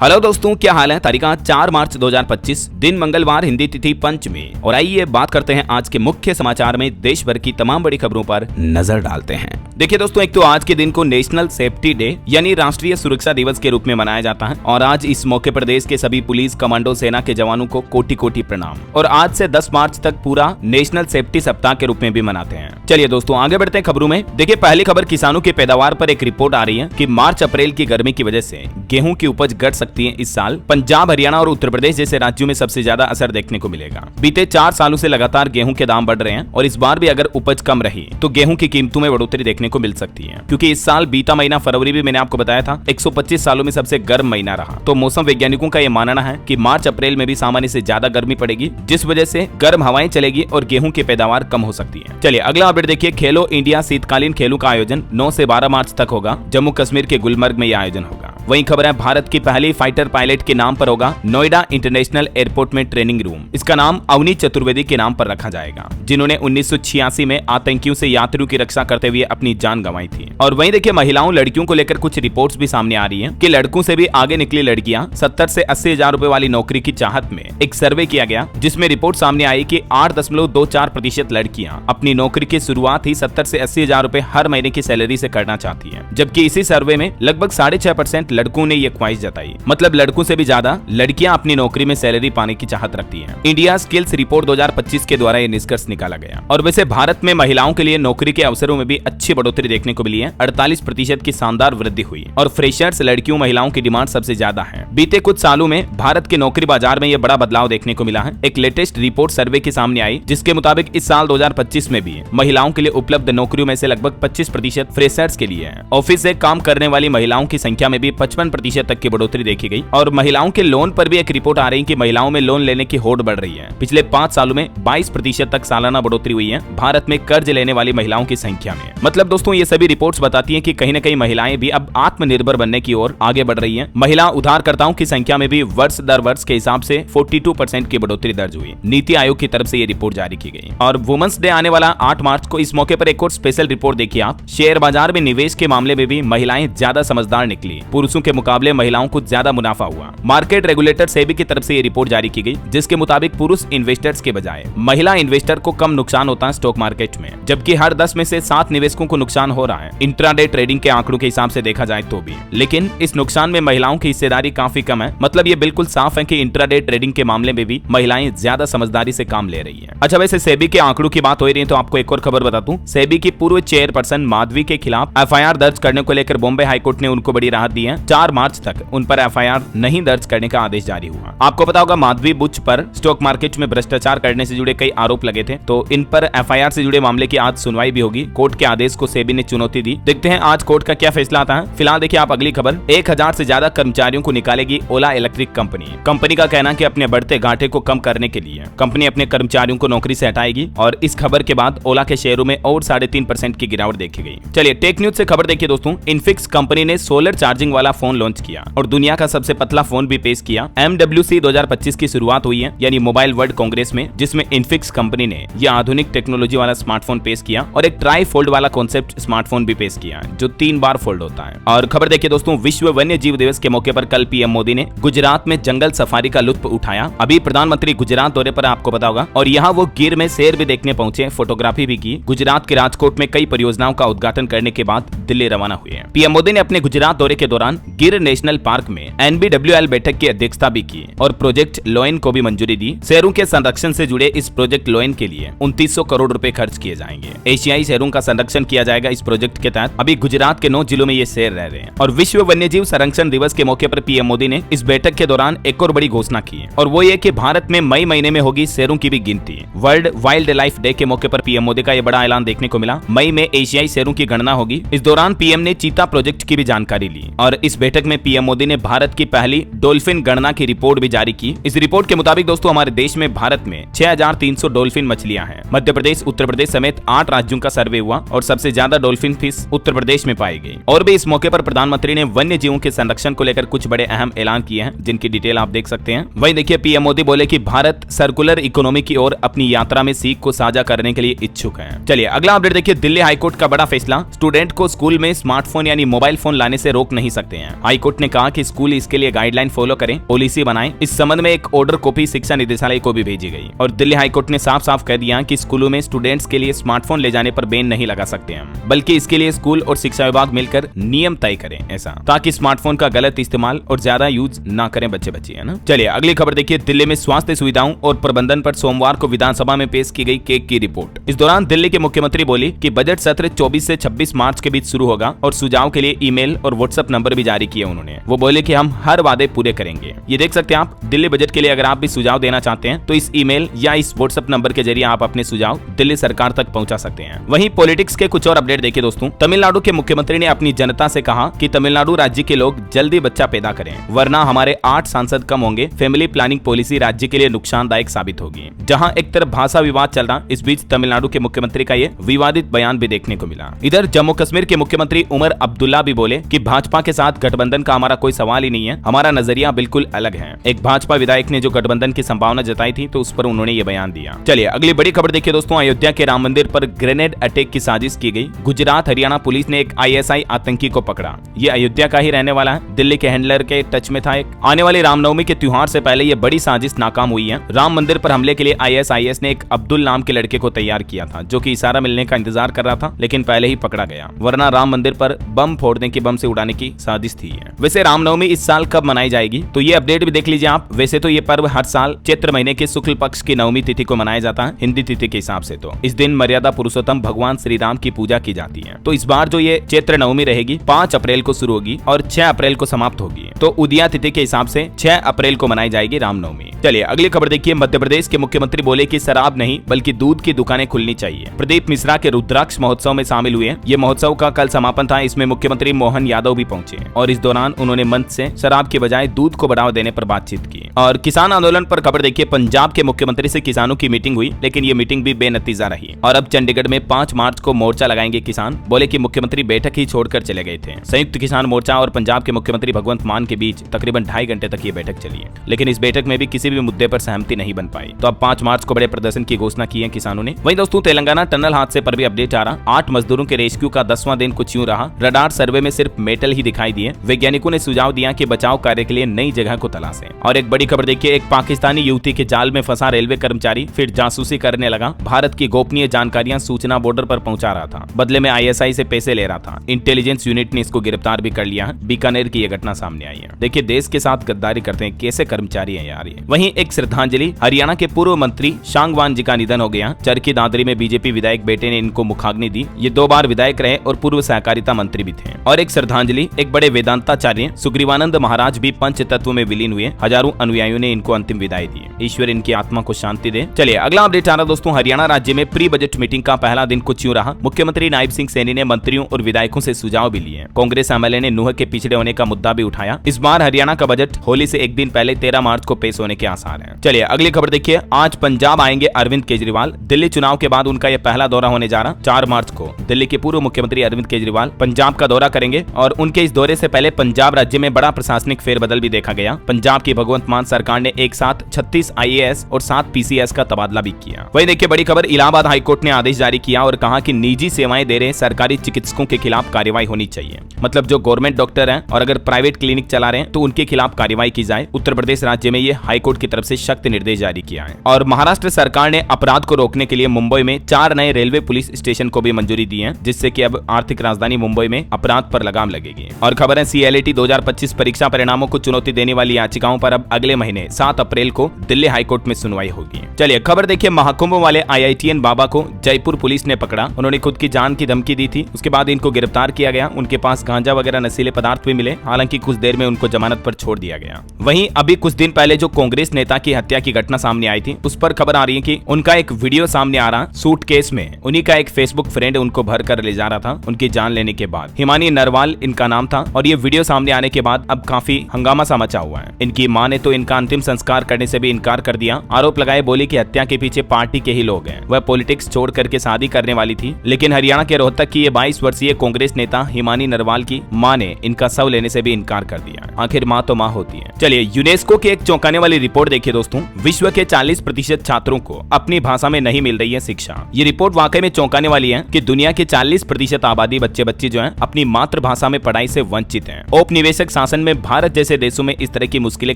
Hello दोस्तों, क्या हाल है। तारीख 4 मार्च 2025, दिन मंगलवार, हिंदी तिथि पंचमी। और आइए बात करते हैं आज के मुख्य समाचार में देश भर की तमाम बड़ी खबरों पर नजर डालते हैं। देखिए दोस्तों, एक तो आज के दिन को नेशनल सेफ्टी डे यानी राष्ट्रीय सुरक्षा दिवस के रूप में मनाया जाता है और आज इस मौके पर देश के सभी पुलिस, कमांडो, सेना के जवानों को कोटि कोटि प्रणाम। और आज से 10 मार्च तक पूरा नेशनल सेफ्टी सप्ताह के रूप में भी मनाते हैं। चलिए दोस्तों, आगे बढ़ते हैं खबरों में। देखिए, पहली खबर किसानों की पैदावार पर एक रिपोर्ट आ रही है कि मार्च अप्रैल की गर्मी की वजह से गेहूं की उपज घट सकती है। इस साल पंजाब, हरियाणा और उत्तर प्रदेश जैसे राज्यों में सबसे ज्यादा असर देखने को मिलेगा। बीते 4 सालों से लगातार गेहूं के दाम बढ़ रहे हैं और इस बार भी अगर उपज कम रही तो गेहूं की कीमतों में बढ़ोतरी देखने को मिल सकती है, क्योंकि इस साल बीता महीना फरवरी भी मैंने आपको बताया था 125 सालों में सबसे गर्म महीना रहा। तो मौसम वैज्ञानिकों का यह मानना है कि मार्च अप्रैल में भी सामान्य से ज्यादा गर्मी पड़ेगी, जिस वजह से गर्म हवाएं चलेगी और गेहूं की पैदावार कम हो सकती है। चलिए अगला अपडेट देखिए। खेलो इंडिया शीतकालीन खेलों का आयोजन 9 से 12 मार्च तक होगा। जम्मू कश्मीर के गुलमर्ग में यह आयोजन होगा। वहीं खबर है, भारत की पहली फाइटर पायलट के नाम पर होगा नोएडा इंटरनेशनल एयरपोर्ट में ट्रेनिंग रूम। इसका नाम अवनी चतुर्वेदी के नाम पर रखा जाएगा, जिन्होंने 1986 में आतंकियों से यात्रियों की रक्षा करते हुए अपनी जान गंवाई थी। और वहीं देखिए, महिलाओं लड़कियों को लेकर कुछ रिपोर्ट्स भी सामने आ रही हैं कि लड़कों से भी आगे निकली लड़कियां 70 से 80 हजार रुपए वाली नौकरी की चाहत में एक सर्वे किया गया, जिसमें रिपोर्ट सामने आई कि 8.24% लड़कियां अपनी नौकरी की शुरुआत ही 70 से 80 हजार रुपए हर महीने की सैलरी से करना चाहती है, जबकि इसी सर्वे में लगभग 6.5% लड़कों ने ये ख्वाहिश जताई। मतलब लड़कों से भी ज्यादा लड़कियां अपनी नौकरी में सैलरी पाने की चाहत रखती हैं। इंडिया स्किल्स रिपोर्ट 2025 के द्वारा ये निष्कर्ष निकाला गया। और वैसे भारत में महिलाओं के लिए नौकरी के अवसरों में भी अच्छी बढ़ोतरी देखने को मिली है। 48% की शानदार वृद्धि हुई और फ्रेशर्स लड़कियों महिलाओं की डिमांड सबसे ज्यादा है। बीते कुछ सालों में भारत के नौकरी बाजार में यह बड़ा बदलाव देखने को मिला है। एक लेटेस्ट रिपोर्ट सर्वे के सामने आई, जिसके मुताबिक इस साल 2025 में भी महिलाओं के लिए उपलब्ध नौकरियों में से लगभग 25% फ्रेशर्स के लिए है। ऑफिस से काम करने वाली महिलाओं की संख्या में भी 55% तक की बढ़ोतरी देखी गई। और महिलाओं के लोन पर भी एक रिपोर्ट आ रही है कि महिलाओं में लोन लेने की होड़ बढ़ रही है। पिछले 5 सालों में 22% तक सालाना बढ़ोतरी हुई है भारत में कर्ज लेने वाली महिलाओं की संख्या में। मतलब दोस्तों, ये सभी रिपोर्ट्स बताती हैं कि कहीं न कहीं महिलाएं भी अब आत्मनिर्भर बनने की ओर आगे बढ़ रही हैं। महिला उधारकर्ताओं की संख्या में भी वर्ष दर वर्ष के हिसाब से 42% की बढ़ोतरी दर्ज हुई। नीति आयोग की तरफ से ये रिपोर्ट जारी की गई। और वुमेन्स डे आने वाला 8 मार्च को, इस मौके पर एक और स्पेशल रिपोर्ट देखिए आप। शेयर बाजार में निवेश के मामले में भी महिलाएं ज्यादा समझदार निकली। पुरुषों के मुकाबले महिलाओं को ज्यादा मुनाफा हुआ। मार्केट रेगुलेटर सेबी की तरफ से ये रिपोर्ट जारी की गई, जिसके मुताबिक पुरुष इन्वेस्टर्स के बजाय महिला इन्वेस्टर को कम नुकसान होता है स्टॉक मार्केट में, जबकि हर 10 में से 7 निवेशकों को नुकसान हो रहा है इंट्राडे ट्रेडिंग के आंकड़ों के हिसाब से देखा जाए तो भी। लेकिन इस नुकसान में महिलाओं की हिस्सेदारी काफी कम है। मतलब ये बिल्कुल साफ है कि इंट्राडे ट्रेडिंग के मामले में भी महिलाएं ज्यादा समझदारी से काम ले रही है। अच्छा, वैसे सेबी के आंकड़ों की बात हो रही है तो आपको एक और खबर बता दूं। सेबी की पूर्व चेयरपर्सन माधवी के खिलाफ एफआईआर दर्ज करने को लेकर बॉम्बे हाईकोर्ट ने उनको बड़ी राहत दी है। 4 मार्च तक उन पर एफआईआर नहीं दर्ज करने का आदेश जारी हुआ। आपको पता होगा, माधवी बुच पर स्टॉक मार्केट में भ्रष्टाचार करने से जुड़े कई आरोप लगे थे, तो इन पर एफआईआर से जुड़े मामले की आज सुनवाई भी होगी। कोर्ट के आदेश को सेबी ने चुनौती दी। देखते हैं आज कोर्ट का क्या फैसला आता है। फिलहाल देखिए आप अगली खबर। 1000 से ज्यादा कर्मचारियों को निकालेगी ओला इलेक्ट्रिक कंपनी। कंपनी का कहना है कि अपने बढ़ते घाटे को कम करने के लिए कंपनी अपने कर्मचारियों को नौकरी से हटाएगी। और इस खबर के बाद ओला के शेयरों में और 3.5% की गिरावट देखी गई। चलिए टेक न्यूज से खबर देखिए दोस्तों। इनफिक्स कंपनी ने सोलर चार्जिंग वाला फोन लॉन्च किया और दुनिया का सबसे पतला फोन भी पेश किया। MWC 2025 की शुरुआत हुई है, यानी मोबाइल वर्ल्ड कांग्रेस में, जिसमें इनफिक्स कंपनी ने यह आधुनिक टेक्नोलॉजी वाला स्मार्टफोन पेश किया और एक ट्राई फोल्ड वाला कॉन्सेप्ट स्मार्टफोन भी पेश किया, जो 3 बार फोल्ड होता है। और खबर देखिए दोस्तों, विश्व वन्य जीव दिवस के मौके पर कल पीएम मोदी ने गुजरात में जंगल सफारी का लुत्फ उठाया। अभी प्रधानमंत्री गुजरात दौरे पर, आपको पता होगा, और यहाँ वो गिर में शेर भी देखने पहुंचे, फोटोग्राफी भी की। गुजरात के राजकोट में कई परियोजनाओं का उद्घाटन करने के बाद दिल्ली रवाना हुए। पीएम मोदी ने अपने गुजरात दौरे के दौरान गिर नेशनल पार्क में NBWL बैठक की अध्यक्षता भी की और प्रोजेक्ट लोयन को भी मंजूरी दी। शेरों के संरक्षण से जुड़े इस प्रोजेक्ट लोयन के लिए 2900 करोड़ रुपए खर्च किए जाएंगे। एशियाई शेरों का संरक्षण किया जाएगा इस प्रोजेक्ट के तहत। अभी गुजरात के 9 जिलों में ये शेर रह रहे हैं। और विश्व वन्यजीव संरक्षण दिवस के मौके पर पीएम मोदी ने इस बैठक के दौरान एक और बड़ी घोषणा की, और वो ये कि भारत में मई महीने में होगी शेरों की भी गिनती। वर्ल्ड वाइल्ड लाइफ डे के मौके पर पीएम मोदी का यह बड़ा ऐलान देखने को मिला। मई में एशियाई शेरों की गणना होगी। इस दौरान पीएम ने चीता प्रोजेक्ट की भी जानकारी ली और इस बैठक में पीएम मोदी ने भारत की पहली डॉल्फिन गणना की रिपोर्ट भी जारी की। इस रिपोर्ट के मुताबिक दोस्तों, हमारे देश में भारत में 6300 डॉल्फिन मछलियां हैं। मध्य प्रदेश, उत्तर प्रदेश समेत 8 राज्यों का सर्वे हुआ और सबसे ज्यादा डॉल्फिन फिश उत्तर प्रदेश में पाई गई। और भी इस मौके पर प्रधानमंत्री ने वन्य जीवों के संरक्षण को लेकर कुछ बड़े अहम अहम ऐलान किए हैं, जिनकी डिटेल आप देख सकते हैं। वहीं देखिए पीएम मोदी बोले कि भारत सर्कुलर इकोनॉमी की ओर अपनी यात्रा में सीख को साझा करने के लिए इच्छुक है। चलिए अगला अपडेट देखिए, दिल्ली हाईकोर्ट का बड़ा फैसला, स्टूडेंट को स्कूल में स्मार्टफोन यानी मोबाइल फोन लाने से रोक नहीं सकते हैं। हाईकोर्ट ने कहा कि स्कूल इसके लिए गाइडलाइन फॉलो करें, पॉलिसी बनाएं। इस संबंध में एक ऑर्डर कॉपी शिक्षा निदेशालय को भी भेजी गई और दिल्ली हाईकोर्ट ने साफ साफ कह दिया कि स्कूलों में स्टूडेंट्स के लिए स्मार्टफोन ले जाने पर बैन नहीं लगा सकते हैं, बल्कि इसके लिए स्कूल और शिक्षा विभाग मिलकर नियम तय करें, ऐसा ताकि स्मार्टफोन का गलत इस्तेमाल और ज्यादा यूज ना करें बच्चे, है ना। चलिए अगली खबर देखिए, दिल्ली में स्वास्थ्य सुविधाओं और प्रबंधन पर सोमवार को विधानसभा में पेश की गई केक की रिपोर्ट। इस दौरान दिल्ली के मुख्यमंत्री बोली कि बजट सत्र 24 से 26 मार्च के बीच शुरू होगा और सुझाव के लिए ईमेल और व्हाट्सएप नंबर भी जारी किए उन्होंने। वो बोले कि हम हर वादे पूरे करेंगे। ये देख सकते हैं आप, दिल्ली बजट के लिए अगर आप भी सुझाव देना चाहते हैं तो इस ईमेल या इस व्हाट्सएप नंबर के जरिए आप अपने सुझाव दिल्ली सरकार तक पहुंचा सकते हैं। वहीं पॉलिटिक्स के कुछ और अपडेट देखिए दोस्तों, तमिलनाडु के मुख्यमंत्री ने अपनी जनता से कहा कि तमिलनाडु राज्य के लोग जल्दी बच्चा पैदा करें, वरना हमारे 8 सांसद कम होंगे। फैमिली प्लानिंग पॉलिसी राज्य के लिए नुकसानदायक साबित होगी। जहां एक तरफ भाषा विवाद चल रहा, इस बीच तमिलनाडु के मुख्यमंत्री का ये विवादित बयान भी देखने को मिला। इधर जम्मू कश्मीर के मुख्यमंत्री उमर अब्दुल्ला भी बोले कि भाजपा के साथ गठबंधन का हमारा कोई सवाल ही नहीं है, हमारा नजरिया बिल्कुल अलग है। एक भाजपा विधायक ने जो गठबंधन की संभावना जताई थी तो उस पर उन्होंने ये बयान दिया। चलिए अगली बड़ी खबर देखिए दोस्तों, अयोध्या के राम मंदिर पर ग्रेनेड अटैक की साजिश की गई। गुजरात हरियाणा पुलिस ने एक ISI आतंकी को पकड़ा। ये अयोध्या का ही रहने वाला है, दिल्ली के हैंडलर के टच में था। एक आने वाली रामनवमी के त्योहार से पहले ये बड़ी साजिश नाकाम हुई है। राम मंदिर पर हमले के लिए ISIS ने एक अब्दुल नाम के लड़के को तैयार किया था, जो कि इशारा मिलने का इंतजार कर रहा था, लेकिन पहले ही पकड़ा गया, वरना राम मंदिर पर बम फोड़ने की, बम से उड़ाने की साजिश थी। वैसे रामनवमी इस साल कब मनाई जाएगी तो ये अपडेट भी देख लीजिए आप। वैसे तो ये पर्व हर साल चैत्र महीने के शुक्ल पक्ष की नवमी तिथि को मनाया जाता है, हिंदी तिथि के हिसाब से। तो इस दिन मर्यादा पुरुषोत्तम भगवान श्री राम की पूजा की जाती है। तो इस बार जो ये चैत्र नवमी रहेगी 5 अप्रैल को शुरू होगी और 6 अप्रैल को समाप्त होगी। तो उदया तिथि के हिसाब से 6 अप्रैल को मनाई जाएगी रामनवमी। चलिए अगली खबर देखिए, मध्य प्रदेश के मुख्यमंत्री बोले कि शराब नहीं बल्कि दूध की दुकानें खुलनी चाहिए। प्रदीप मिश्रा के रुद्राक्ष महोत्सव में शामिल हुए। ये महोत्सव का कल समापन था। इसमें मुख्यमंत्री मोहन यादव भी पहुंचे और इस दौरान उन्होंने मंच से शराब के बजाय दूध को बढ़ावा देने पर बातचीत की। और किसान आंदोलन पर खबर देखिए, पंजाब के मुख्यमंत्री से किसानों की मीटिंग हुई, लेकिन ये मीटिंग भी बेनतीजा रही। और अब चंडीगढ़ में 5 मार्च को मोर्चा लगाएंगे किसान। बोले कि मुख्यमंत्री बैठक ही छोड़कर चले गए थे। संयुक्त किसान मोर्चा और पंजाब के मुख्यमंत्री भगवंत मान के बीच तकरीबन 2.5 घंटे तक ये बैठक चली है, लेकिन इस बैठक में भी किसी भी मुद्दे पर सहमति नहीं बन पाई। तो अब 5 मार्च को बड़े प्रदर्शन की घोषणा की है किसानों ने। वहीं दोस्तों तेलंगाना टनल हादसे पर भी अपडेट आ रहा। 8 मजदूरों के रेस्क्यू का 10वां दिन कुछ यूं रहा। रडार सर्वे में सिर्फ मेटल ही दिखाई दिए। वैज्ञानिकों ने सुझाव दिया कि बचाव कार्य के लिए नई जगह को तलाशें। और एक बड़ी खबर देखिए, एक पाकिस्तानी युवती के जाल में फंसा रेलवे कर्मचारी फिर जासूसी करने लगा। भारत की गोपनीय जानकारियां सूचना बॉर्डर पर पहुंचा रहा था, बदले में ISI से पैसे ले रहा था। इंटेलिजेंस यूनिट ने इसको गिरफ्तार भी कर लिया है। बीकानेर की यह घटना सामने आई है। देखिए देश के साथ गद्दारी करते हैं, कैसे कर्मचारी हैं यार ये। वहीं एक श्रद्धांजलि, हरियाणा के पूर्व मंत्री शांगवान जी का निधन हो गया। चरखी दादरी में बीजेपी विधायक बेटे ने इनको मुखाग्नि दी। ये 2 बार विधायक रहे और पूर्व सहकारिता मंत्री भी थे। और एक श्रद्धांजलि, एक बड़े वेदांताचार्य सुग्रीवानंद महाराज भी पंच तत्व में विलीन हुए। हजारों अनुयायियों ने इनको अंतिम विदाई दी। ईश्वर इनकी आत्मा को शांति दे। चलिए अगला अपडेट आ रहा दोस्तों, हरियाणा राज्य में प्री बजट मीटिंग का पहला दिन कुछ यूं रहा। मुख्यमंत्री नायब सिंह सैनी ने मंत्रियों और विधायकों से सुझाव भी लिए। कांग्रेस MLA ने नूह के पिछड़े होने का मुद्दा भी उठाया। इस बार हरियाणा का बजट होली से एक दिन पहले 13 मार्च को पेश होने के आसार हैं। चलिए अगली खबर देखिए, आज पंजाब आएंगे अरविंद केजरीवाल। दिल्ली चुनाव के बाद उनका यह पहला दौरा होने जा रहा। 4 मार्च को दिल्ली के पूर्व मुख्यमंत्री अरविंद केजरीवाल पंजाब का दौरा करेंगे और उनके इस दौरे से पहले पंजाब राज्य में बड़ा प्रशासनिक फेरबदल भी देखा गया। पंजाब की भगवंत मान सरकार ने एक साथ 36 IAS और 7 PCS का तबादला भी किया। वही देखिए बड़ी खबर, इलाहाबाद हाईकोर्ट ने आदेश जारी किया और कहा कि निजी सेवाएं दे रहे सरकारी चिकित्सकों के खिलाफ कार्रवाई होनी चाहिए। मतलब जो गवर्नमेंट डॉक्टर हैं और अगर प्राइवेट क्लिनिक चला रहे हैं तो उनके खिलाफ कार्रवाई की जाए। उत्तर प्रदेश राज्य में ये हाईकोर्ट की तरफ से सख्त निर्देश जारी किया है। और महाराष्ट्र सरकार ने अपराध को रोकने के लिए मुंबई में 4 नए रेलवे पुलिस स्टेशन को भी मंजूरी दी है, जिससे कि अब आर्थिक राजधानी मुंबई में अपराध पर लगाम लगेगी। और खबर है CLAT 2025 परीक्षा परिणामों को चुनौती देने वाली याचिकाओं पर अब अगले महीने 7 अप्रैल को दिल्ली हाईकोर्ट में सुनवाई होगी। चलिए खबर देखिए, महाकुंभ वाले IITian बाबा को जयपुर पुलिस ने पकड़ा। उन्होंने खुद की जान की धमकी दी थी। उसके बाद इनको गिरफ्तार किया गया। उनके पास गांजा वगैरह नशीले पदार्थ भी मिले। हालांकि कुछ देर में उनको जमानत पर छोड़ दिया गया। वहीं अभी कुछ दिन पहले जो कांग्रेस कांग्रेस नेता की हत्या की घटना सामने आई थी, उस पर खबर आ रही है कि उनका एक वीडियो सामने आ रहा, सूटकेस में उन्हीं का एक फेसबुक फ्रेंड उनको भर कर ले जा रहा था उनकी जान लेने के बाद। हिमानी नरवाल इनका नाम था और ये वीडियो सामने आने के बाद अब काफी हंगामा सा मचा हुआ है। इनकी मां ने तो इनका अंतिम संस्कार करने से भी इनकार कर दिया। आरोप लगाए, बोली कि हत्या के पीछे पार्टी के ही लोग हैं। वह पॉलिटिक्स छोड़ करके शादी करने वाली थी, लेकिन हरियाणा के रोहतक की ये 22 वर्षीय कांग्रेस नेता हिमानी नरवाल की मां ने इनका शव लेने से भी इनकार कर दिया। आखिर मां तो मां होती है। चलिए यूनेस्को की एक चौंकाने वाली रिपोर्ट देखिए दोस्तों। विश्व के 40% छात्रों को अपनी भाषा में नहीं मिल रही है शिक्षा। ये रिपोर्ट वाकई में चौंकाने वाली है कि दुनिया की 40% आबादी बच्चे जो हैं अपनी मातृभाषा में पढ़ाई से वंचित हैं। औपनिवेशिक शासन में भारत जैसे देशों में इस तरह की मुश्किलें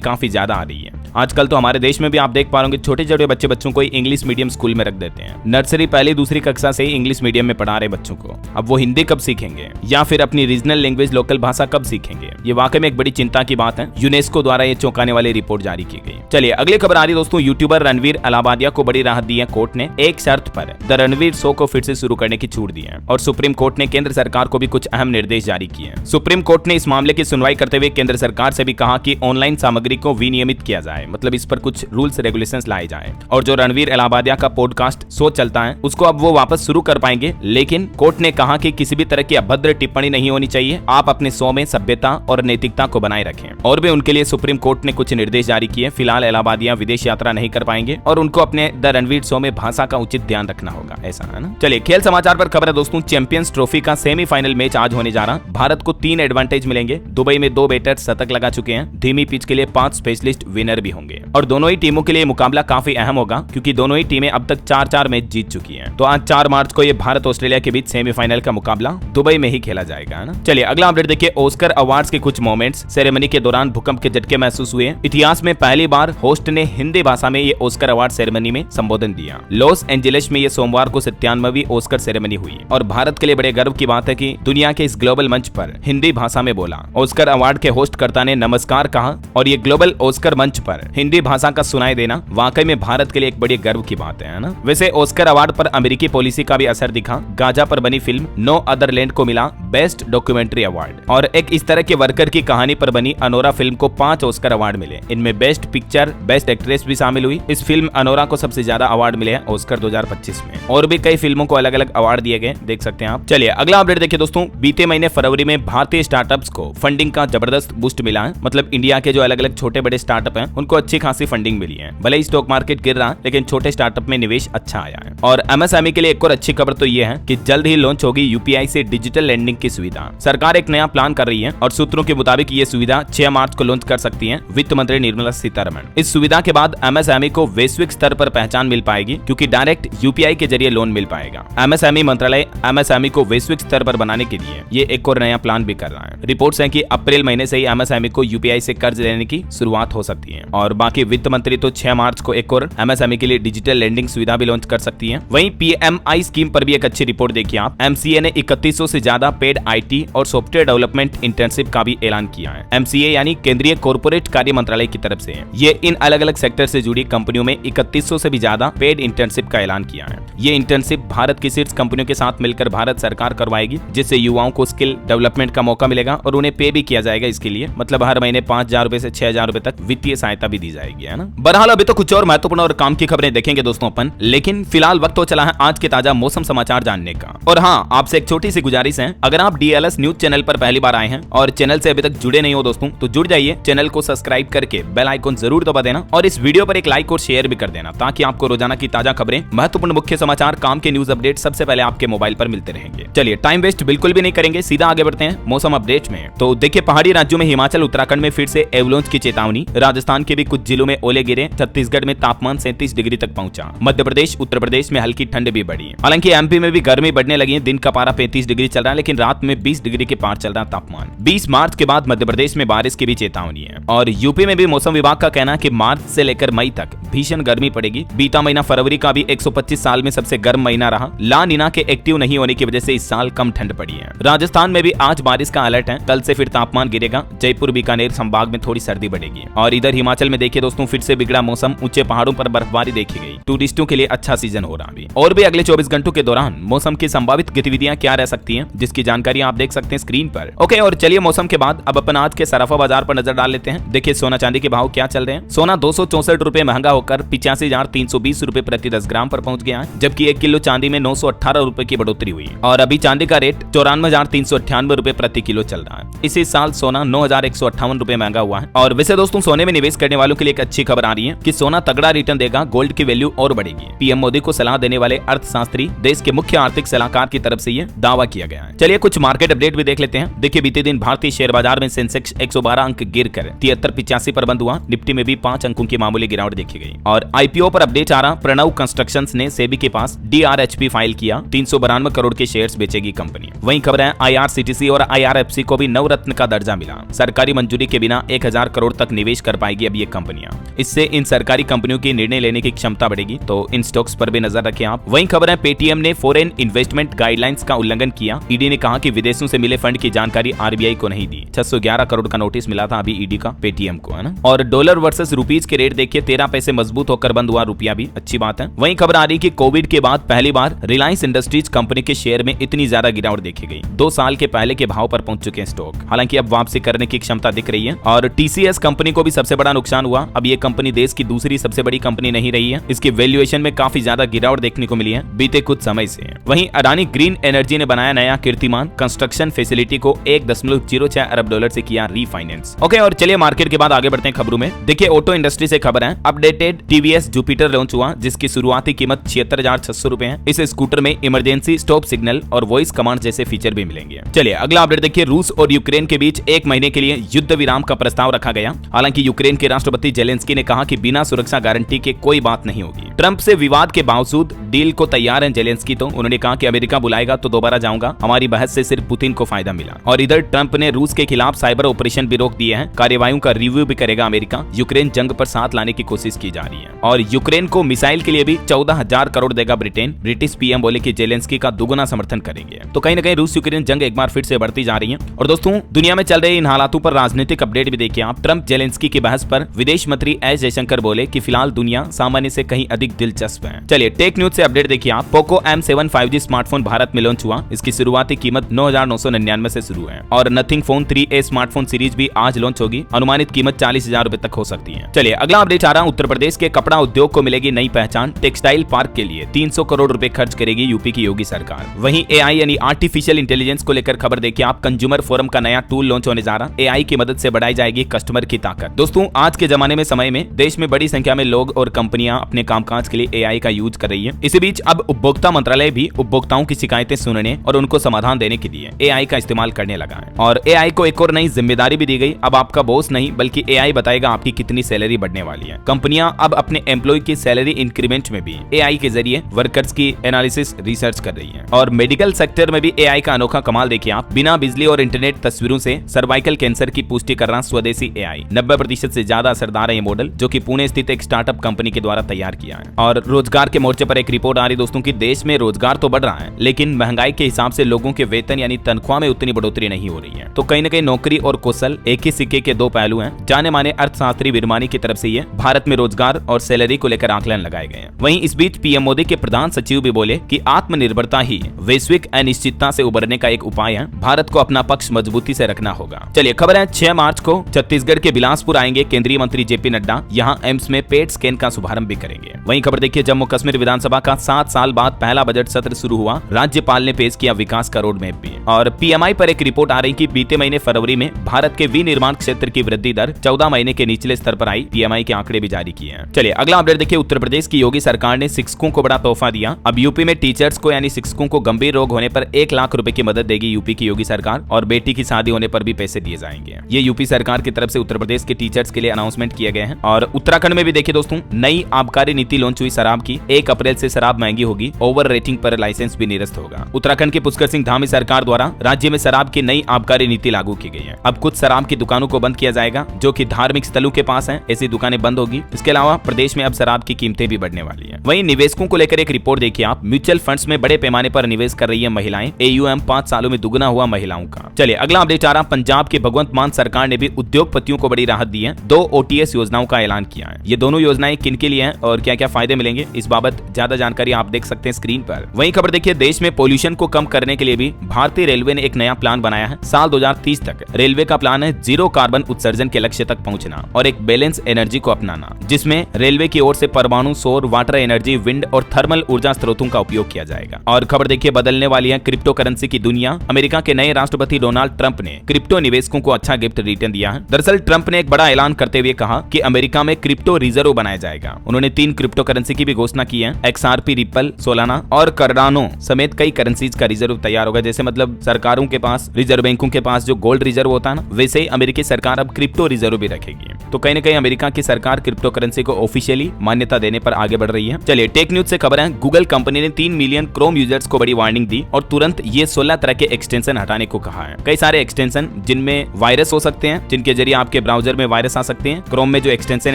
काफी ज्यादा आ रही है। आजकल तो हमारे देश में भी आप देख पा रहे छोटे छोटे बच्चों को इंग्लिश मीडियम स्कूल में रख देते हैं। नर्सरी पहली दूसरी कक्षा से ही इंग्लिश मीडियम में पढ़ा रहे बच्चों को। अब वो हिंदी कब सीखेंगे या फिर अपनी रीजनल लैंग्वेज लोकल भाषा कब सीखेंगे? ये वाकई में एक बड़ी चिंता की बात है। यूनेस्को द्वारा ये चौंकाने वाली रिपोर्ट जारी की गई। चलिए अगली खबर आ रही दोस्तों। यूट्यूबर रणवीर अलाहाबादिया को बड़ी राहत दी है कोर्ट ने। एक शर्त पर द रणवीर शो को फिर से शुरू करने की छूट दी है और सुप्रीम कोर्ट ने केंद्र सरकार को भी कुछ अहम निर्देश जारी किए हैं। सुप्रीम कोर्ट ने इस मामले की सुनवाई करते हुए केंद्र सरकार से भी कहा कि ऑनलाइन सामग्री को विनियमित किया जाए, मतलब इस पर कुछ रूल्स रेगुलेशंस लाए जाए और जो रणवीर अलाहाबादिया का पॉडकास्ट शो चलता है उसको अब वो वापस शुरू कर पाएंगे। लेकिन कोर्ट ने कहा कि किसी भी तरह की अभद्र टिप्पणी नहीं होनी चाहिए। आप अपने शो में सभ्यता और नैतिकता को बनाए रखें। और भी उनके लिए सुप्रीम कोर्ट ने कुछ निर्देश जारी किए। फिलहाल अलाहाबादिया विदेश यात्रा नहीं कर पाएंगे और उनको अपने द रणवीर शो में भाषा का उचित ध्यान रखना होगा, ऐसा है ना। चलिए खेल समाचार पर खबर है दोस्तों। चैंपियंस ट्रॉफी का सेमीफाइनल मैच आज होने जा रहा। भारत को 3 एडवांटेज मिलेंगे। दुबई में 2 बैटर शतक लगा चुके हैं। धीमी पिच के लिए 5 स्पेशलिस्ट विनर भी होंगे और दोनों ही टीमों के लिए मुकाबला काफी अहम होगा क्योंकि दोनों ही टीमें अब तक 4-4 मैच जीत चुकी हैं। तो आज 4 मार्च को ये भारत ऑस्ट्रेलिया के बीच सेमीफाइनल का मुकाबला दुबई में ही खेला जाएगा, है ना। चलिए अगला अपडेट देखिए। ऑस्कर अवार्ड्स के कुछ मोमेंट्स। सेरेमनी के दौरान भूकंप के झटके महसूस हुए। इतिहास में पहली बार होस्ट ने हिंदी भाषा में ये ऑस्कर अवार्ड सेरेमनी में संबोधन दिया। लॉस एंजेलिस में ये सोमवार को 97वीं ऑस्कर सेरेमनी हुई और भारत के लिए बड़े गर्व की बात है कि दुनिया के इस ग्लोबल मंच पर हिंदी भाषा में बोला। ऑस्कर अवार्ड के होस्टकर्ता ने नमस्कार कहा और ये ग्लोबल ऑस्कर मंच पर हिंदी भाषा का सुनाई देना वाकई में भारत के लिए एक बड़ी गर्व की बात है ना। वैसे ऑस्कर अवार्ड पर अमेरिकी पॉलिसी का भी असर दिखा। गाजा पर बनी फिल्म नो अदर लैंड को मिला बेस्ट डॉक्यूमेंट्री अवार्ड और एक इस तरह के वर्कर की कहानी पर बनी अनोरा फिल्म को 5 ऑस्कर अवार्ड मिले। इनमें बेस्ट पिक्चर, बेस्ट एक्ट्रेस भी शामिल हुई। इस फिल्म अनोरा को सबसे ज्यादा अवार्ड मिले हैं ऑस्कर 2025 में और भी कई फिल्मों को अलग अलग अवार्ड दिए गए, देख सकते हैं आप। चलिए अगला अपडेट देखिए दोस्तों। बीते महीने फरवरी में भारतीय स्टार्टअप्स को फंडिंग का जबरदस्त बूस्ट मिला है। मतलब इंडिया के जो अलग अलग छोटे बड़े स्टार्टअप हैं उनको अच्छी खासी फंडिंग मिली है। भले ही स्टॉक मार्केट गिर रहा लेकिन छोटे स्टार्टअप में निवेश अच्छा आया है। और एमएसएमई के लिए एक और अच्छी खबर तो ये है कि जल्द ही लॉन्च होगी यूपीआई से डिजिटल लेंडिंग की सुविधा। सरकार एक नया प्लान कर रही है और सूत्रों के मुताबिक ये सुविधा 6 मार्च को लॉन्च कर सकती है वित्त मंत्री निर्मला सीतारमण। इस सुविधा के बाद एमएसएमई को वैश्विक स्तर पर पहचान मिल पाएगी क्योंकि डायरेक्ट यूपीआई के जरिए लोन मिल पाएगा। एमएसएमई मंत्रालय एमएसएमई को वैश्विक स्तर पर बनाने के लिए ये एक और नया प्लान भी कर रहा है। रिपोर्ट्स हैं कि अप्रैल महीने से ही एमएसएमई को यूपीआई से कर्ज लेने की शुरुआत हो सकती है और बाकी वित्त मंत्री तो 6 मार्च को एक और एमएसएमई के लिए डिजिटल लेंडिंग सुविधा भी लॉन्च कर सकती है। वहीं पीएमआई स्कीम पर भी एक अच्छी रिपोर्ट देखिए आप। एमसीए ने 3100 से ज्यादा पेड आईटी और सॉफ्टवेयर डेवलपमेंट इंटर्नशिप का भी ऐलान किया है। एमसीए यानी केंद्रीय कॉर्पोरेट कार्य मंत्रालय की तरफ से ये इन अलग अलग सेक्टर से जुड़ी कंपनियों में 3100 से भी ज्यादा पेड इंटर्नशिप का ऐलान किया है। ये इंटर्नशिप भारत की शीर्ष कंपनियों के साथ मिलकर भारत सरकार करवाएगी जिससे युवाओं को स्किल डेवलपमेंट का मौका मिलेगा और उन्हें पे भी किया जाएगा इसके लिए। मतलब हर महीने 5000 रुपए से 6000 रुपए तक वित्तीय सहायता भी दी जाएगी, है ना। बहरहाल अभी तो कुछ और महत्वपूर्ण और काम की खबरें देखेंगे दोस्तों अपन, लेकिन फिलहाल वक्त हो चला है आज के ताजा मौसम समाचार जानने का। और हाँ, आपसे एक छोटी सी गुजारिश है, अगर आप डीएलएस न्यूज चैनल पर पहली बार आए हैं और चैनल से अभी तक जुड़े नहीं हो दोस्तों तो जुड़ जाइए। चैनल को सब्सक्राइब करके बेल आइकन जरूर दबा देना और इस वीडियो पर एक लाइक और शेयर भी कर देना ताकि आपको रोजाना की ताजा खबरें, महत्वपूर्ण मुख्य समाचार, काम के न्यूज अपडेट सबसे पहले आपके मोबाइल पर मिलते रहेंगे। चलिए टाइम वेस्ट बिल्कुल भी नहीं करेंगे, सीधा आगे बढ़ते हैं मौसम अपडेट में। तो देखिए पहाड़ी राज्यों में हिमाचल उत्तराखंड में फिर से एवलांच की चेतावनी। राजस्थान के भी कुछ जिलों में ओले गिरे। छत्तीसगढ़ में तापमान 37 डिग्री तक पहुंचा। मध्य प्रदेश उत्तर प्रदेश में हल्की ठंड भी बढ़ी। हालांकि एमपी में भी गर्मी बढ़ने लगी है। दिन का पारा 35 डिग्री चल रहा है लेकिन रात में 20 डिग्री के पार चल रहा तापमान। 20 मार्च के बाद मध्य प्रदेश में बारिश की भी चेतावनी है और यूपी में भी मौसम विभाग का कहना है कि मार्च से लेकर मई तक भीषण गर्मी पड़ेगी। बीता महीना फरवरी का भी 125 साल में सबसे गर्म महीना रहा। ला नीना के एक्टिव नहीं होने की वजह से इस साल कम ठंड पड़ी है। राजस्थान में भी आज बारिश का अलर्ट है। कल से फिर तापमान गिरेगा। जयपुर बीकानेर संभाग में थोड़ी सर्दी बढ़ेगी और इधर हिमाचल हिमाचल में देखिए दोस्तों फिर से बिगड़ा मौसम, ऊंचे पहाड़ों पर बर्फबारी देखी गई। टूरिस्टों के लिए अच्छा सीजन हो रहा अभी। और भी अगले 24 घंटों के दौरान मौसम की संभावित गतिविधियां क्या रह सकती हैं, जिसकी जानकारी आप देख सकते हैं स्क्रीन पर। ओके, और चलिए मौसम के बाद अब अपन आज के सराफा बाजार पर नजर डाल लेते हैं। देखिए सोना चांदी के भाव क्या चल रहे हैं। सोना 264 रुपए महंगा होकर 85,320 रुपए प्रति 10 ग्राम पर पहुंच गया है, जबकि 1 किलो चांदी में 918 रुपए की बढ़ोतरी हुई है और अभी चांदी का रेट 94,398 रुपए प्रति किलो चल रहा है। इसी साल सोना 9,158 रुपए महंगा हुआ है। और वैसे दोस्तों सोने में निवेश करने वालों के लिए एक अच्छी खबर आ रही है कि सोना तगड़ा रिटर्न देगा, गोल्ड की वैल्यू और बढ़ेगी। पीएम मोदी को सलाह देने वाले अर्थशास्त्री देश के मुख्य आर्थिक सलाहकार की तरफ से ये दावा किया गया है। चलिए कुछ मार्केट अपडेट भी देख लेते हैं। देखिए बीते दिन भारतीय शेयर बाजार में सेंसेक्स 112 अंक गिरकर 7385 पर बंद हुआ। निफ्टी में भी 5 अंकों की मामूली गिरावट देखी गई। और आईपीओ पर अपडेट आ रहा, प्रणव कंस्ट्रक्शंस ने सेबी के पास डीआरएचपी फाइल किया, 392 करोड़ के शेयर्स बेचेगी कंपनी। वहीं खबर है आईआरसीटीसी और आईआरएफसी को भी नवरत्न का दर्जा मिला। सरकारी मंजूरी के बिना 1000 करोड़ तक निवेश कर पाएगी अब ये कंपनियां। इससे इन सरकारी कंपनियों की निर्णय लेने की क्षमता बढ़ेगी, तो इन स्टॉक्स पर भी नजर रखें आप। वहीं खबर है पेटीएम ने फॉरेन इन्वेस्टमेंट गाइडलाइंस का उल्लंघन किया। ईडी ने कहा कि विदेशों से मिले फंड की जानकारी आरबीआई को नहीं दी। 611 करोड़ का नोटिस मिला था अभी ईडी का पेटीएम को, है ना। और डॉलर वर्सेस रुपीज के रेट देखिए 13 पैसे मजबूत होकर बंद हुआ रुपया भी, अच्छी बात है। वहीं खबर आ रही कि कोविड के बाद पहली बार रिलायंस इंडस्ट्रीज कंपनी के शेयर में इतनी ज्यादा गिरावट देखी गई। 2 साल के पहले के भाव पर पहुंच चुके हैं स्टॉक। हालांकि अब वापसी करने की क्षमता दिख रही है। और टीसीएस कंपनी को भी सबसे बड़ा नुकसान हुआ। अब ये कंपनी देश की दूसरी सबसे बड़ी कंपनी नहीं रही है। इसकी वैल्यूएशन में काफी ज्यादा गिरावट देखने को मिली है बीते कुछ समय से। वहीं अडानी ग्रीन एनर्जी ने बनाया नया कीर्तिमान, कंस्ट्रक्शन फैसिलिटी को 1.06 अरब डॉलर से किया रीफाइनेंस। ओके, और चलिए मार्केट के बाद आगे बढ़ते हैं खबरों में। देखिए ऑटो इंडस्ट्री से खबर है, अपडेटेड टीवीएस जुपिटर लॉन्च हुआ, जिसकी शुरुआती कीमत 76,600 रुपए है। इस स्कूटर में इमरजेंसी स्टॉप सिग्नल और वॉइस कमांड जैसे फीचर भी मिलेंगे। चलिए अगला अपडेट देखिए, रूस और यूक्रेन के बीच 1 महीने के लिए युद्ध विराम का प्रस्ताव रखा गया। हालांकि यूक्रेन के राष्ट्रपति जेलेंस्की ने कहा कि बिना सुरक्षा गारंटी के कोई बात नहीं होगी। ट्रंप से विवाद के बावजूद डील को तैयार है जेलेंस्की। तो उन्होंने कहा कि अमेरिका बुलाएगा तो दोबारा जाऊंगा, हमारी बहस से सिर्फ पुतिन को फायदा मिला। और इधर ट्रंप ने रूस के खिलाफ साइबर ऑपरेशन भी रोक दिए हैं। कार्यवाहियों का रिव्यू भी करेगा अमेरिका। यूक्रेन जंग पर साथ लाने की कोशिश की जा रही है। और यूक्रेन को मिसाइल के लिए भी 14,000 करोड़ देगा ब्रिटेन। ब्रिटिश पीएम बोले कि जेलेंस्की का दुगुना समर्थन करेंगे। तो कहीं न कहीं रूस यूक्रेन जंग एक बार फिर से बढ़ती जा रही है। और दोस्तों दुनिया में चल रहे इन हालातों पर राजनीतिक अपडेट भी देखिए आप। ट्रंप जेलेंस्की की बहस पर विदेश मंत्री एस जयशंकर बोले कि फिलहाल दुनिया सामान्य से कहीं अधिक दिलचस्प है। चलिए टेक न्यूज से अपडेट देखिए आप। Poco M7 5G smartphone Bharat में लॉन्च हुआ। इसकी शुरुआती कीमत 9,999 से शुरू है। और nothing phone 3A smartphone series भी आज लॉन्च होगी। अनुमानित कीमत 40,000 रुपए तक हो सकती है। चलिए अगला अपडेट आ रहा, उत्तर प्रदेश के कपड़ा उद्योग को मिलेगी नई पहचान। टेक्सटाइल पार्क के लिए 300 करोड़ रुपए खर्च करेगी यूपी की योगी सरकार। वहीं AI यानी आर्टिफिशियल इंटेलिजेंस को लेकर खबर देखिए आप। कंज्यूमर फोरम का नया टूल लॉन्च होने जा रहा। AI की मदद से बढ़ाई जाएगी कस्टमर की ताकत। दोस्तों आज के जमाने में समय में देश में बड़ी संख्या में लोग और कंपनियां अपने कामकाज के लिए AI का यूज कर रही है। इसी बीच अब उपभोक्ता मंत्रालय भी उपभोक्ताओं की शिकायतें सुनने और उनको समाधान देने के लिए AI का इस्तेमाल करने लगा है। और AI को एक और नई जिम्मेदारी भी दी गई। अब आपका बॉस नहीं बल्कि AI बताएगा आपकी कितनी सैलरी बढ़ने वाली है। कंपनियां अब अपने एम्प्लॉय की सैलरी इंक्रीमेंट में भी AI के जरिए वर्कर्स की एनालिसिस रिसर्च कर रही है। और मेडिकल सेक्टर में भी AI का अनोखा कमाल देखिए आप। बिना बिजली और इंटरनेट तस्वीरों से सर्वाइकल कैंसर की पुष्टि कर रहा स्वदेशी AI 90% से ज्यादा असरदार है ये मॉडल, जो कि पुणे स्थित एक स्टार्टअप कंपनी के द्वारा तैयार किया है। और रोजगार के मोर्चे पर एक रिपोर्ट आ रही दोस्तों की देश में रोजगार तो बढ़ रहा है, लेकिन महंगाई के हिसाब से लोगों के वेतन यानी तनख्वाह में उतनी बढ़ोतरी नहीं हो रही है। तो कहीं न कहीं नौकरी और कौशल एक ही सिक्के के दो पहलू हैं। जाने माने अर्थशास्त्री विरमानी की तरफ से ये भारत में रोजगार और सैलरी को लेकर आकलन लगाए गए हैं। वहीं इस बीच पीएम मोदी के प्रधान सचिव भी बोले कि आत्मनिर्भरता ही वैश्विक अनिश्चितता से उबरने का एक उपाय है। भारत को अपना पक्ष मजबूती से रखना होगा। चलिए खबर है 6 मार्च को छत्तीसगढ़ के बिलासपुर आएंगे केंद्रीय मंत्री जेपी नड्डा। यहाँ एम्स में पेट स्कैन का शुभारंभ भी करेंगे। वहीं खबर देखिए जम्मू कश्मीर विधानसभा का 7 साल बाद पहला बजट सत्र शुरू हुआ। राज्यपाल ने पेश किया विकास का रोड मैप भी। और पीएमआई पर एक रिपोर्ट आ रही कि बीते महीने फरवरी में भारत के विनिर्माण क्षेत्र की वृद्धि दर 14 महीने के निचले स्तर पर आई। पीएमआई के आंकड़े भी जारी किए हैं। चलिए अगला अपडेट देखिए, उत्तर प्रदेश की योगी सरकार ने शिक्षकों को बड़ा तोहफा दिया। अब यूपी में टीचर्स को यानी शिक्षकों को गंभीर रोग होने पर 1 लाख रुपए की मदद देगी यूपी की योगी सरकार। और बेटी की शादी होने पर भी पैसे दिए जाएंगे। ये यूपी सरकार की तरफ से उत्तर प्रदेश के टीचर्स के लिए अनाउंसमेंट किए गए हैं। और उत्तराखंड में भी देखिए दोस्तों नई आबकारी नीति लॉन्च हुई शराब की। 1 अप्रैल से शराब महंगी होगी। ओवर रेटिंग पर लाइसेंस भी निरस्त होगा। उत्तराखंड के पुष्कर सिंह धामी सरकार द्वारा राज्य में शराब की नई आबकारी नीति लागू की गई है। अब कुछ शराब की दुकानों को बंद किया जाएगा जो कि धार्मिक स्थलों के पास हैं। ऐसी दुकानें बंद होगी। इसके अलावा प्रदेश में अब शराब की कीमतें भी बढ़ने वाली है। वहीं निवेशकों को लेकर एक रिपोर्ट देखिए आप। म्यूचुअल फंड्स में बड़े पैमाने पर निवेश कर रही है महिलाएं। AUM 5 सालों में दुगना हुआ महिलाओं का। चलिए अगला अपडेट आ रहा, पंजाब के भगवंत मान सरकार ने भी उद्योगपतियों को बड़ी राहत दी है। 2 दो OTS योजनाओं का ऐलान किया है। ये दोनों योजनाएं किन के लिए हैं और क्या क्या फायदे मिलेंगे, इस बाबत ज्यादा जानकारी आप देख सकते हैं स्क्रीन पर। वहीं खबर देखिए, देश में पोल्यूशन को कम करने के लिए भी भारतीय रेलवे ने एक नया प्लान बनाया है। साल 2030 तक रेलवे का प्लान है जीरो कार्बन उत्सर्जन के लक्ष्य तक पहुंचना और एक बैलेंस एनर्जी को अपनाना, जिसमें रेलवे की ओर से परमाणु, सौर, वाटर एनर्जी, विंड और थर्मल ऊर्जा स्रोतों का उपयोग किया जाएगा। और खबर देखिए, बदलने वाली है क्रिप्टो करेंसी की दुनिया। अमेरिका के नए राष्ट्रपति डोनाल्ड ट्रंप ने क्रिप्टो निवेशकों को अच्छा गिफ्ट रिटर्न दिया है। दरअसल ट्रंप ने एक बड़ा ऐलान करते हुए कहा कि अमेरिका में क्रिप्टो रिजर्व बनाया जाएगा। उन्होंने 3 क्रिप्टो करेंसी की भी घोषणा की है, XRP, रिपल, सोलाना और कार्डानो समेत कई करेंसीज का रिजर्व तैयार होगा। जैसे मतलब सरकारों के पास, रिजर्व बैंकों के पास जो गोल्ड रिजर्व होता है ना, वैसे ही अमेरिकी सरकार अब क्रिप्टो रिजर्व भी रखेगी। तो कहीं न कहीं अमेरिका की सरकार क्रिप्टो करेंसी को ऑफिशियली मान्यता देने पर आगे बढ़ रही है। चलिए टेक न्यूज से खबर है, गूगल कंपनी ने 3 मिलियन क्रोम यूजर्स को बड़ी वार्निंग दी और तुरंत ये 16 तरह के एक्सटेंशन हटाने को कहा है। कई सारे एक्सटेंशन जिनमें वायरस हो सकते हैं, जिनके जरिए आपके ब्राउजर में वायरस आ सकते हैं। क्रोम में जो एक्सटेंशन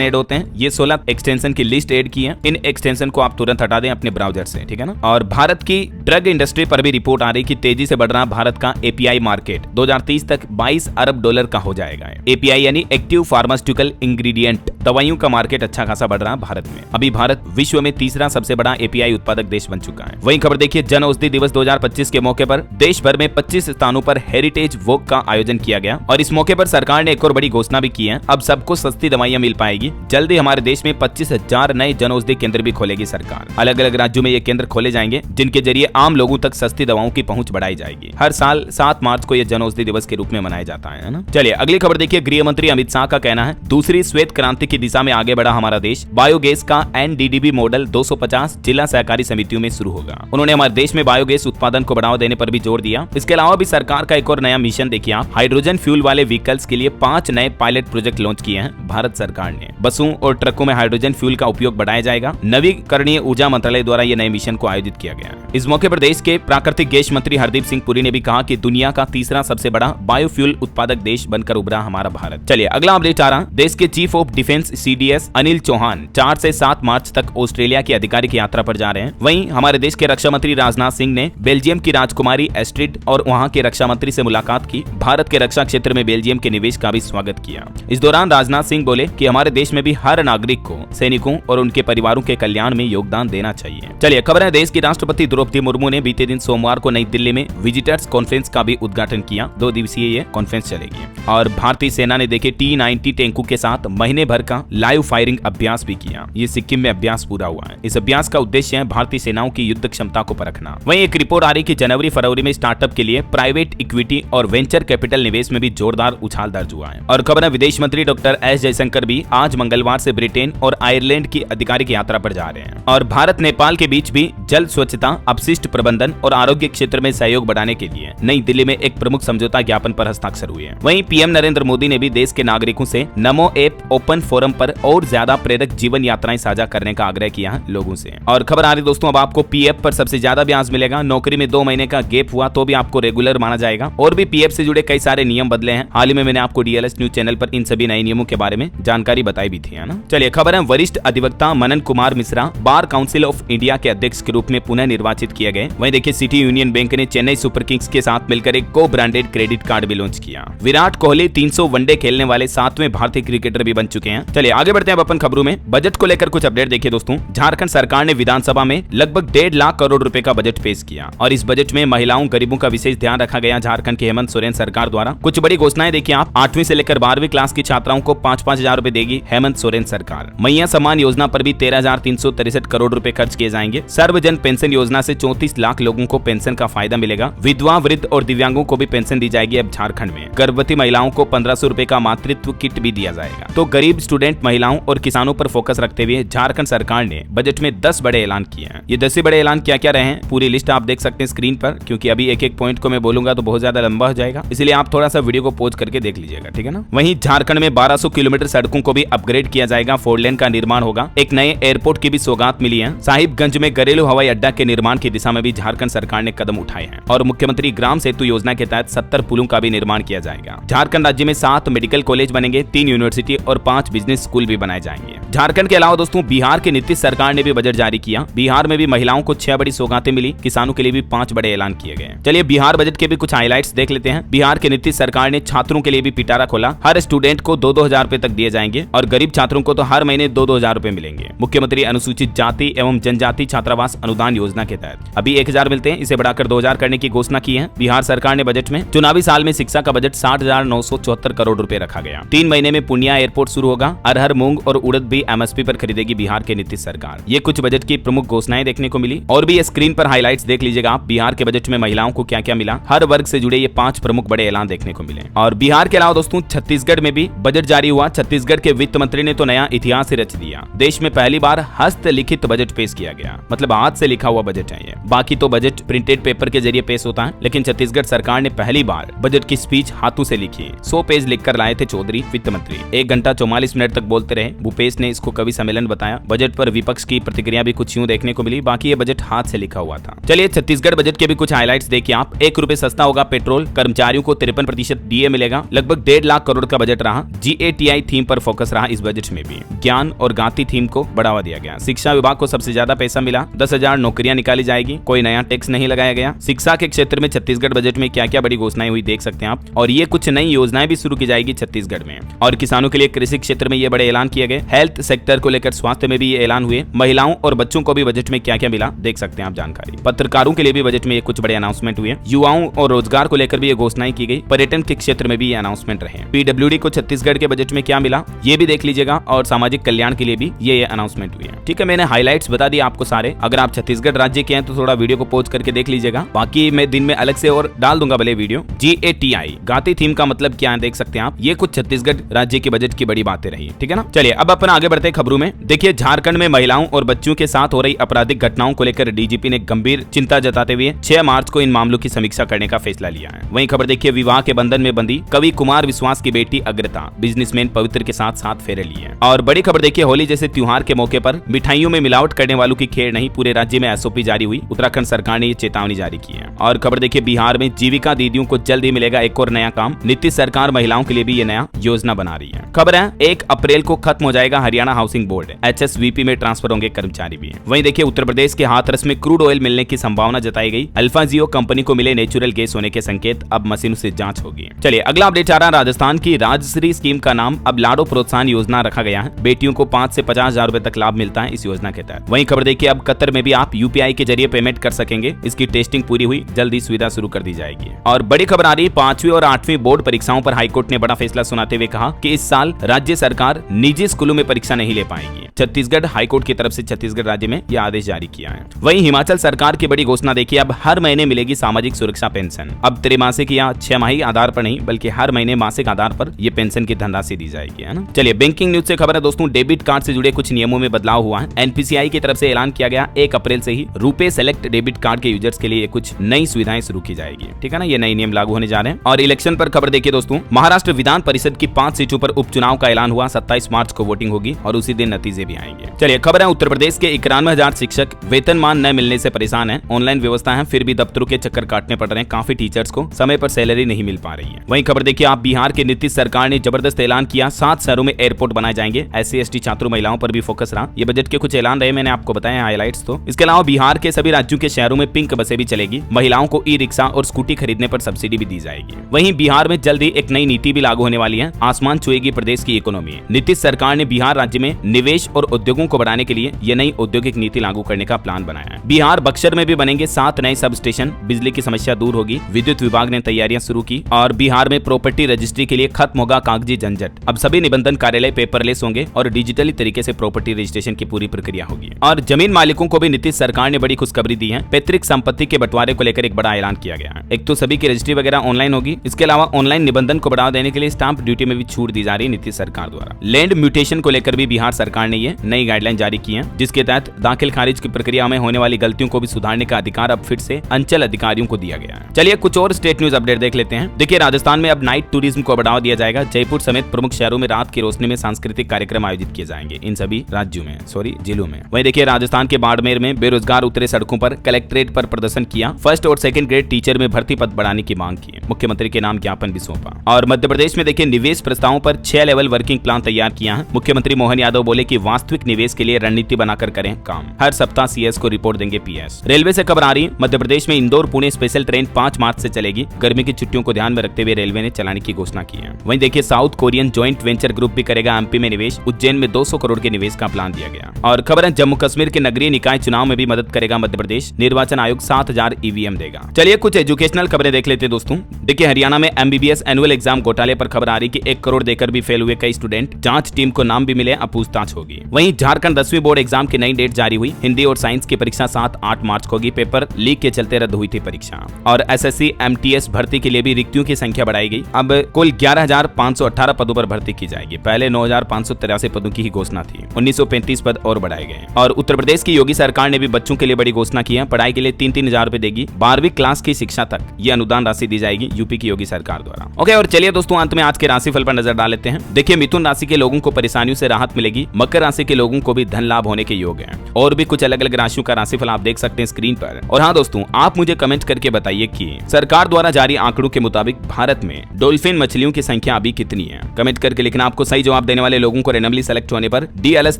ऐड होते हैं, ये 16 एक्सटेंशन की लिस्ट ऐड की है। इन एक्सटेंशन को आप तुरंत हटा दें अपने ब्राउजर से, ठीक है ना। और भारत की ड्रग इंडस्ट्री पर भी रिपोर्ट आ रही कि तेजी से बढ़ रहा भारत का API मार्केट 2030 तक $22 अरब का हो जाएगा। API यानी एक्टिव फार्मास्यूटिकल इंग्रेडिएंट, दवाइयों का मार्केट अच्छा खासा बढ़ रहा है भारत में। अभी भारत विश्व में तीसरा सबसे बड़ा API उत्पादक देश बन चुका है। वहीं खबर देखिए, जन औषधि दिवस 2025 के मौके पर देश भर में 25 स्थानों पर हेरिटेज वॉक का आयोजन किया गया और इस मौके पर सरकार ने एक और बड़ी घोषणा भी की है। अब सबको सस्ती दवाइयां मिल पाएगी। जल्दी हमारे देश में 25,000 नए जन औषधि केंद्र भी खोलेगी सरकार। अलग अलग राज्यों में ये केंद्र खोले जाएंगे, जिनके जरिए आम लोगों तक सस्ती दवाओं की पहुंच बढ़ाई जाएगी। हर साल 7 मार्च को यह जन औषधि दिवस के रूप में मनाया जाता है ना। चलिए अगली खबर देखिए, गृह मंत्री अमित शाह का कहना है दूसरी श्वेत क्रांति की दिशा में आगे बढ़ा हमारा देश। बायोगैस का NDDB मॉडल 250 जिला सहकारी समितियों में शुरू होगा। उन्होंने हमारे देश में बायोगैस उत्पादन को बढ़ावा देने पर भी जोर दिया। इसके अलावा भी सरकार का एक और नया मिशन देखिए आप, हाइड्रोजन फ्यूल वाले व्हीकल्स के लिए 5 नए पायलट प्रोजेक्ट लॉन्च किए हैं भारत सरकार ने। बसों और ट्रकों में हाइड्रोजन फ्यूल का उपयोग बढ़ाया जाएगा। नवीकरणीय ऊर्जा मंत्रालय द्वारा यह नए मिशन को आयोजित किया गया है। इस मौके पर देश के प्राकृतिक गैस मंत्री हरदीप सिंह पुरी ने भी कहा कि दुनिया का तीसरा सबसे बड़ा बायोफ्यूल उत्पादक देश बनकर उभरा हमारा भारत। चलिए अगला अपडेट आ रहा, देश के chief of defence CDS Anil Chauhan 4 से 7 मार्च तक ऑस्ट्रेलिया की आधिकारिक यात्रा पर जा रहे हैं। वहीं हमारे देश के रक्षा मंत्री राजनाथ सिंह ने बेल्जियम की राजकुमारी एस्ट्रिड और वहां के रक्षा मंत्री से मुलाकात की। भारत के रक्षा क्षेत्र में बेल्जियम के निवेश का भी स्वागत किया। इस दौरान राजनाथ सिंह बोले कि हमारे देश में भी हर नागरिक को सैनिकों और उनके परिवारों के कल्याण में योगदान देना चाहिए। चलिए खबर है, देश की राष्ट्रपति द्रौपदी मुर्मू ने बीते दिन सोमवार को नई दिल्ली में विजिटर्स कॉन्फ्रेंस का भी उद्घाटन किया। 2 दिवसीय ये कॉन्फ्रेंस चलेगी और भारतीय सेना ने देखे T-90 टैंकों के साथ महीने भर का लाइव फायरिंग अभ्यास भी किया। ये सिक्किम में अभ्यास पूरा हुआ है। इस अभ्यास का उद्देश्य है भारतीय सेनाओं की युद्ध क्षमता को परखना। वहीं एक रिपोर्ट आ रही कि जनवरी फरवरी में स्टार्टअप के लिए प्राइवेट इक्विटी और वेंचर कैपिटल निवेश में भी जोरदार उछाल दर्ज हुआ है। और खबर है, विदेश मंत्री डॉक्टर S जयशंकर भी आज मंगलवार से ब्रिटेन और आयरलैंड की आधिकारिक यात्रा पर जा रहे हैं। और भारत नेपाल के बीच भी जल स्वच्छता, अपशिष्ट प्रबंधन और आरोग्य क्षेत्र में सहयोग बढ़ाने के लिए नई दिल्ली में एक प्रमुख समझौता ज्ञापन पर हस्ताक्षर हुए हैं। वहीं पीएम नरेंद्र मोदी ने भी देश के नागरिकों से नमो ऐप ओपन फोरम पर और ज्यादा प्रेरक जीवन यात्राएं साझा करने का आग्रह किया है लोगों से। और खबर आ रही दोस्तों, अब आपको पीएफ पर सबसे ज्यादा ब्याज मिलेगा। नौकरी में 2 महीने का गैप हुआ तो भी आपको रेगुलर माना जाएगा। और भी पीएफ से जुड़े कई सारे नियम बदले हैं। हाल ही में मैंने आपको DLS न्यूज चैनल पर इन सभी नए नियमों के बारे में जानकारी बताई भी थी, है ना। चलिए खबर है, वरिष्ठ अधिवक्ता Manan Kumar Mishra Bar Council of India के अध्यक्ष के रूप में पुनः निर्वाचित किए गए। वहीं देखिए, सिटी यूनियन बैंक ने चेन्नई सुपर किंग्स के साथ मिलकर एक को ब्रांडेड क्रेडिट कार्ड भी लॉन्च किया। विराट कोहली 300 वनडे खेलने वाले 7वें भारतीय क्रिकेटर भी बन चुके हैं। चलिए आगे बढ़ते हैं अपन खबरों में। बजट को लेकर कुछ अपडेट देखिए दोस्तों। झारखंड सरकार ने विधानसभा में लगभग 1.5 लाख करोड़ रुपए का बजट पेश किया और इस बजट में महिलाओं गरीबों का विशेष ध्यान रखा गया। झारखंड की हेमंत सोरेन सरकार द्वारा कुछ बड़ी घोषणाएं देखिए आप। 8वीं से लेकर 12वीं क्लास की छात्राओं को 5-5 हजार रुपए देगी हेमंत सोरेन सरकार। मैया सम्मान योजना पर भी 13,363 करोड़ रुपए खर्च किए जाएंगे। सर्वजन पेंशन योजना से 34 लाख लोगों को पेंशन का फायदा मिलेगा। विधवा, वृद्ध और दिव्यांगों को भी पेंशन दी जाएगी। अब झारखंड में गर्भवती महिलाओं को 1500 रुपए का मातृत्व किट भी दिया जाएगा। तो गरीब, स्टूडेंट, महिलाओं और किसानों पर फोकस रखते हुए झारखंड सरकार ने बजट में 10 बड़े ऐलान किए हैं। ये 10 बड़े ऐलान क्या क्या रहे हैं, पूरी लिस्ट आप देख सकते हैं स्क्रीन पर, क्योंकि अभी एक एक पॉइंट को मैं बोलूंगा तो बहुत ज्यादा लंबा हो जाएगा, इसलिए आप थोड़ा सा वीडियो को पॉज करके देख लीजिएगा, ठीक है ना। वहीं झारखंड में 1200 किलोमीटर सड़कों को भी अपग्रेड किया जाएगा। 4 लेन का निर्माण होगा। एक नए एयरपोर्ट की भी सौगात मिली है। साहिबगंज में घरेलू हवाई अड्डा के निर्माण की दिशा में भी झारखंड सरकार ने कदम उठाए हैं और मुख्यमंत्री ग्राम सेतु योजना के तहत 70 पुलों का भी निर्माण किया जाएगा। झारखंड राज्य में 7 मेडिकल कॉलेज बनेंगे, 3 यूनिवर्सिटी और 5 बिजनेस स्कूल भी बनाए जाएंगे। झारखंड के अलावा दोस्तों बिहार के नीतीश सरकार ने भी बजट जारी किया। बिहार में भी महिलाओं को 6 बड़ी सौगातें मिली, किसानों के लिए भी 5 बड़े ऐलान किए गए। चलिए बिहार बजट के भी कुछ हाइलाइट्स देख लेते हैं। बिहार के नीतीश सरकार ने छात्रों के लिए भी पिटारा खोला। हर स्टूडेंट को 2-2 हजार रुपए तक दिए जाएंगे और गरीब छात्रों को तो हर महीने 2-2 हजार रुपए मिलेंगे। मुख्यमंत्री अनुसूचित जाति एवं जनजाति छात्रावास अनुदान योजना के तहत अभी 1000 मिलते हैं, इसे बढ़ाकर 2000 करने की घोषणा की है बिहार सरकार ने बजट में। चुनावी साल में शिक्षा का बजट 60,974 करोड़ रुपए रखा गया। 3 महीने में पूर्णिया एयरपोर्ट शुरू होगा। अरहर, मूंग और उड़द भी एमएसपी पर खरीदेगी बिहार के नीतीश सरकार। ये कुछ बजट की प्रमुख घोषणाएं देखने को मिली और भी स्क्रीन पर हाइलाइट्स देख लीजिएगा आप। बिहार के बजट में महिलाओं को क्या क्या मिला, हर वर्ग से जुड़े ये 5 प्रमुख बड़े ऐलान देखने को मिले। और बिहार के अलावा दोस्तों छत्तीसगढ़ में भी बजट जारी हुआ। छत्तीसगढ़ के वित्त मंत्री ने तो नया इतिहास ही रच दिया। देश में पहली बार हस्तलिखित बजट पेश किया गया, मतलब हाथ से लिखा हुआ बजट है ये। बाकी तो बजट प्रिंटेड पेपर के जरिए पेश होता है, लेकिन छत्तीसगढ़ सरकार ने पहली बार बजट की स्पीच हाथों से लिखी। 100 पेज लिखकर लाए थे चौधरी वित्त मंत्री। 1 घंटा 44 मिनट तक बोलते रहे। भूपेश ने इसको कवि सम्मेलन बताया। बजट पर विपक्ष की प्रतिक्रिया भी कुछ यूं देखने को मिली। बाकी ये बजट हाथ से लिखा हुआ था। चलिए छत्तीसगढ़ बजट के भी कुछ हाइलाइट्स देखिए आप। 1 रुपए सस्ता होगा पेट्रोल, कर्मचारियों को 53% डीए मिलेगा। लगभग 1.5 लाख करोड़ का बजट रहा। GATI थीम पर फोकस रहा इस बजट में भी। ज्ञान और गांधी थीम को बढ़ावा दिया गया। शिक्षा विभाग को सबसे ज्यादा पैसा मिला। 10,000 नौकरियां निकाली जाएगी। कोई नया टैक्स नहीं लगाया गया। शिक्षा के क्षेत्र में छत्तीसगढ़ बजट में क्या क्या बड़ी घोषणाएं हुई देख सकते हैं आप। और ये कुछ नई योजनाएं भी शुरू की जाएगी छत्तीसगढ़ में। और किसानों के लिए कृषि क्षेत्र में ये बड़े ऐलान किए गए। हेल्थ सेक्टर को लेकर स्वास्थ्य में भी ये ऐलान हुए। महिलाओं और बच्चों को भी बजट में क्या क्या मिला देख सकते हैं आप जानकारी। पत्रकारों के लिए भी बजट में ये कुछ बड़े अनाउंसमेंट हुए। युवाओं और रोजगार को लेकर भी ये घोषणाएं की गई। पर्यटन के क्षेत्र में भी ये अनाउंसमेंट रहे। PWD को छत्तीसगढ़ के बजट में क्या मिला ये भी देख लीजिएगा। और सामाजिक कल्याण के लिए भी ये अनाउंसमेंट हुई है। ठीक है, मैंने हाइलाइट्स बता दिए आपको सारे। अगर आप छत्तीसगढ़ राज्य के हैं तो थोड़ा वीडियो को पॉज करके देख लीजिएगा। बाकी मैं दिन में अलग से और डाल दूंगा भले वीडियो। GATI गाती थीम का मतलब क्या है देख सकते हैं आप। ये कुछ छत्तीसगढ़ राज्य के बजट की बड़ी बातें रही। ठीक है ना। चलिए अब अपन आगे बढ़ते हैं खबरों में। देखिए झारखंड में महिलाओं और बच्चों के साथ हो रही आपराधिक घटनाओं को लेकर DGP ने गंभीर चिंता जताते हुए 6 मार्च को इन मामलों की समीक्षा करने का फैसला लिया है। वहीं खबर देखिए विवाह के बंधन में बंधी कवि कुमार विश्वास की बेटी अग्रता बिजनेसमैन पवित्र के साथ 7 फेरे लिए। और बड़ी खबर देखिए होली जैसे त्योहार के मौके पर मिठाइयों में मिलावट करने वालों की खेर नहीं, पूरे राज्य में SOP जारी हुई। उत्तराखंड सरकार ने ये चेतावनी जारी की है। और खबर देखिए बिहार में जीविका दीदियों को जल्द ही मिलेगा एक और नया काम। नीतीश सरकार महिलाओं के लिए भी ये नया योजना बना रही है। खबर है 1 अप्रैल को खत्म हो जाएगा हरियाणा हाउसिंग बोर्ड। HSVP में ट्रांसफर होंगे कर्मचारी भी। वहीं देखिए उत्तर प्रदेश के हाथरस में क्रूड ऑयल मिलने की संभावना जताई गई। अल्फा जियो कंपनी को मिले नेचुरल गैस होने के संकेत, अब मशीनों से जांच होगी। चलिए अगला अपडेट आ रहा है। राजस्थान की राजश्री स्कीम का नाम अब लाडो प्रोत्साहन योजना रखा गया है। बेटियों को 5 से 50 हजार रुपए तक लाभ मिलता है इस योजना के तहत। वहीं खबर देखिए अब कतर में भी आप UPI के जरिए पेमेंट कर सकेंगे। इसकी टेस्टिंग पूरी हुई, जल्दी सुविधा शुरू कर दी जाएगी। और बड़ी खबर आ रही है 5वीं और 8वीं बोर्ड परीक्षाओं पर हाईकोर्ट ने बड़ा फैसला सुनाते हुए कहा कि इस साल राज्य सरकार निजी स्कूलों में परीक्षा नहीं ले पाएगी। छत्तीसगढ़ हाईकोर्ट की तरफ से छत्तीसगढ़ राज्य में यह आदेश जारी किया है। वहीं हिमाचल सरकार की बड़ी घोषणा देखिए अब हर महीने मिलेगी सामाजिक सुरक्षा पेंशन। अब त्रैमासिक या 6 माही आधार पर नहीं बल्कि हर महीने मासिक आधार पर यह पेंशन की धनराशि दी जाएगी, है ना। चलिए बैंकिंग न्यूज से खबर है दोस्तों डेबिट कार्ड से जुड़े कुछ नियमों में बदलाव हुआ है। NPCI की तरफ से ऐलान किया गया 1 अप्रैल से ही रुपे सेलेक्ट डेबिट कार्ड के यूजर्स के लिए कुछ नई सुविधाएं शुरू की जाएगी। ठीक है ना, ये नए नियम लागू होने जा रहे हैं। और इलेक्शन पर खबर देखिए दोस्तों महाराष्ट्र विधान परिषद की 5 सीटों पर उपचुनाव का ऐलान हुआ। 27 मार्च को वोटिंग होगी और उसी दिन नतीजे भी आएंगे। चलिए खबर है उत्तर प्रदेश के 91,000 शिक्षक वेतनमान न मिलने से परेशान हैं। ऑनलाइन व्यवस्था है फिर भी दफ्तरों के चक्कर काटने पड़ रहे हैं। काफी टीचर्स को समय पर सैलरी नहीं मिल पा रही है। वहीं खबर देखिए आप बिहार के नीतीश सरकार ने जबरदस्त ऐलान किया 7 शहरों में एयरपोर्ट बनाए जाएंगे। SC/ST छात्रों महिलाओं पर भी फोकस रहा। ये बजट के कुछ ऐलान रहे, मैंने आपको बताया हाइलाइट्स। तो इसके अलावा बिहार के सभी राज्यों के शहरों में पिंक बसें भी चलेगी। महिलाओं को ई-रिक्शा और स्कूटी खरीदने पर सब्सिडी भी दी जाएगी। वहीं बिहार में जल्द ही एक नई नीति भी लागू होने वाली है। आसमान छुएगी प्रदेश की इकोनॉमी। नीतीश सरकार ने बिहार राज्य में निवेश और उद्योगों को बढ़ाने के लिए ये नई औद्योगिक नीति लागू करने का प्लान बनाया है। बिहार बक्सर में भी बनेंगे 7 नए सब स्टेशन। बिजली की समस्या दूर होगी। विद्युत विभाग ने तैयारियां शुरू की। और बिहार में प्रॉपर्टी रजिस्ट्री के लिए खत्म होगा कागजी झंझट। अब सभी निबंधन कार्यालय पेपरलेस होंगे और डिजिटली तरीके से प्रॉपर्टी रजिस्ट्रेशन की पूरी प्रक्रिया होगी। और जमीन मालिकों को भी नीतीश सरकार ने बड़ी खुशखबरी दी है। पैतृक संपत्ति के बंटवारे को लेकर एक बड़ा ऐलान किया गया है। एक तो सभी की रजिस्ट्री वगैरह ऑनलाइन होगी। इसके अलावा ऑनलाइन निबंधन को बढ़ावा देने के लिए स्टाम्प ड्यूटी में भी छूट दी जा रही है नीतीश सरकार द्वारा। लैंड म्यूटेशन को लेकर भी बिहार सरकार ने ये नई गाइडलाइन जारी की है, जिसके तहत दाखिल खारिज की प्रक्रिया में होने वाली गलतियों को भी सुधारने का अधिकार अब फिर से अंचल अधिकारियों को दिया गया है। चलिए कुछ और स्टेट न्यूज अपडेट देख लेते हैं। देखिए राजस्थान में अब नाइट टूरिज्म को बढ़ावा दिया जाएगा। जयपुर समेत प्रमुख शहरों में रात की रोशनी में सांस्कृतिक कार्यक्रम आयोजित किए जाएंगे। इन सभी राज्यों में जिलों में। वहीं देखिए राजस्थान के बाड़मेर में बेरोजगार उतरे उतरे सड़कों पर, कलेक्ट्रेट पर प्रदर्शन किया, फर्स्ट और सेकंड ग्रेड टीचर में भर्ती पद बढ़ाने की मांग की, मुख्यमंत्री के नाम ज्ञापन भी सौंपा। और मध्य प्रदेश में देखिए निवेश प्रस्तावों पर 6 लेवल वर्किंग प्लान तैयार किया है। मुख्यमंत्री मोहन यादव बोले कि वास्तविक निवेश के लिए रणनीति बनाकर करें काम, हर सप्ताह सीएस को रिपोर्ट देंगे पीएस। रेलवे से खबर आ रही, मध्य प्रदेश में इंदौर पुणे स्पेशल ट्रेन 5 मार्च से चलेगी। गर्मी की छुट्टियों को ध्यान में रखते हुए रेलवे ने चलाने की घोषणा की है। वहीं देखिए south Korean joint venture group भी करेगा एमपी में निवेश, उज्जैन में 200 करोड़ के निवेश का प्लान दिया गया। और खबर है जम्मू कश्मीर के नगरीय निकाय चुनाव में भी मदद करेगा मध्य प्रदेश, निर्वाचन आयोग 7000 ईवीएम देगा। चलिए कुछ एजुकेशनल खबरें देख लेते हैं दोस्तों। देखिए हरियाणा में एमबीबीएस एनुअल एग्जाम घोटाले पर खबर आ रही कि 1 करोड़ देकर भी फेल हुए कई स्टूडेंट, जांच टीम को नाम भी मिले, अब पूछताछ होगी। वहीं झारखंड 10वीं बोर्ड एग्जाम की नई डेट जारी हुई। हिंदी और साइंस की परीक्षा 7-8 मार्च को होगी। पेपर लीक के चलते रद्द हुई थी परीक्षा। और एसएससी एमटीएस भर्ती के लिए भी रिक्तियों की संख्या बढ़ाई गई। अब कुल 11,518 पदों पर भर्ती की जाएगी। पहले 9,583 पदों की ही घोषणा थी। 1935 पद और बढ़ाए गए। और उत्तर प्रदेश की योगी सरकार ने भी बच्चों के लिए बड़ी घोषणा की है। पढ़ाई के लिए 3-3 हजार रुपए देगी। 12वीं क्लास की शिक्षा तक ये अनुदान राशि दी जाएगी यूपी की योगी सरकार द्वारा। ओके, और चलिए दोस्तों अंत में आज के राशिफल पर नजर डाल लेते हैं। देखिए मिथुन राशि के लोगों को परेशानियों से राहत मिलेगी। मकर राशि के लोगों को भी धन लाभ होने के योग है। और भी कुछ अलग अलग राशियों का राशिफल आप देख सकते हैं स्क्रीन पर। और हाँ दोस्तों, आप मुझे कमेंट करके बताइए कि सरकार द्वारा जारी आंकड़ों के मुताबिक भारत में डॉल्फिन मछलियों की संख्या अभी कितनी है। कमेंट करके लिखना। आपको सही जवाब देने वाले लोगों को रैंडमली सेलेक्ट होने पर डीएलएस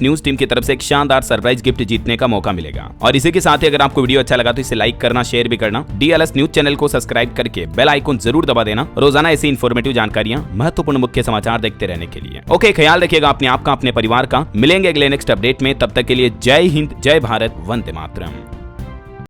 न्यूज टीम की तरफ से एक शानदार सरप्राइज गिफ्ट जीतने का मौका मिलेगा। और इसी के साथ ही अगर आपको वीडियो अच्छा लगा तो इसे लाइक करना, शेयर भी करना। डीएलएस न्यूज चैनल को सब्सक्राइब करके बेल आइकन जरूर दबा देना, रोजाना ऐसी इंफॉर्मेटिव जानकारियां, महत्वपूर्ण मुख्य समाचार देखते रहने के लिए। ओके, ख्याल रखिएगा अपने आप का, अपने परिवार का। मिलेंगे अगले नेक्स्ट अपडेट में, तब तक के लिए जय हिंद, जय भारत, वंदे मातरम।